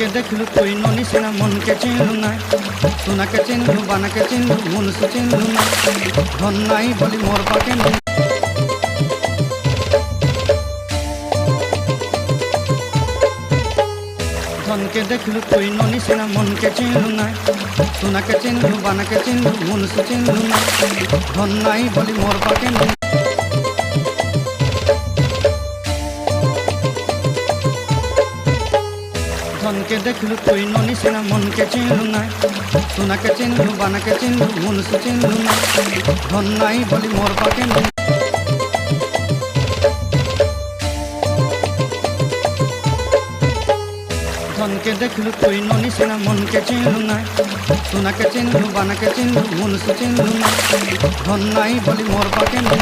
ধনকে দেখলু তুই ননিস না মনকে চিনলু না, সোনাকে চিনলু বানাকে চিনলু মনুষ চিনলু না, ধন নাই বলি মোর পাকে নুন। ধনকে দেখলু তুই ননিস না মনকে চিনলু না, সোনাকে চিনলু বানাকে চিনলু মনুষ চিনলু না, ধন নাই বলি মোর পাকে নুন। ধনকে দেখলু তুই ননিস না মনকে চিনলু না, সোনাকে চিনলু বানাকে চিনলু মনুষ চিনলু না, ধন নাই বলি মোর পাকে নুন। ধনকে দেখলু তুই ননিস না মনকে চিনলু না, সোনাকে চিনলু বানাকে চিনলু মনুষ চিনলু না, ধন নাই বলি মোর পাকে নুন।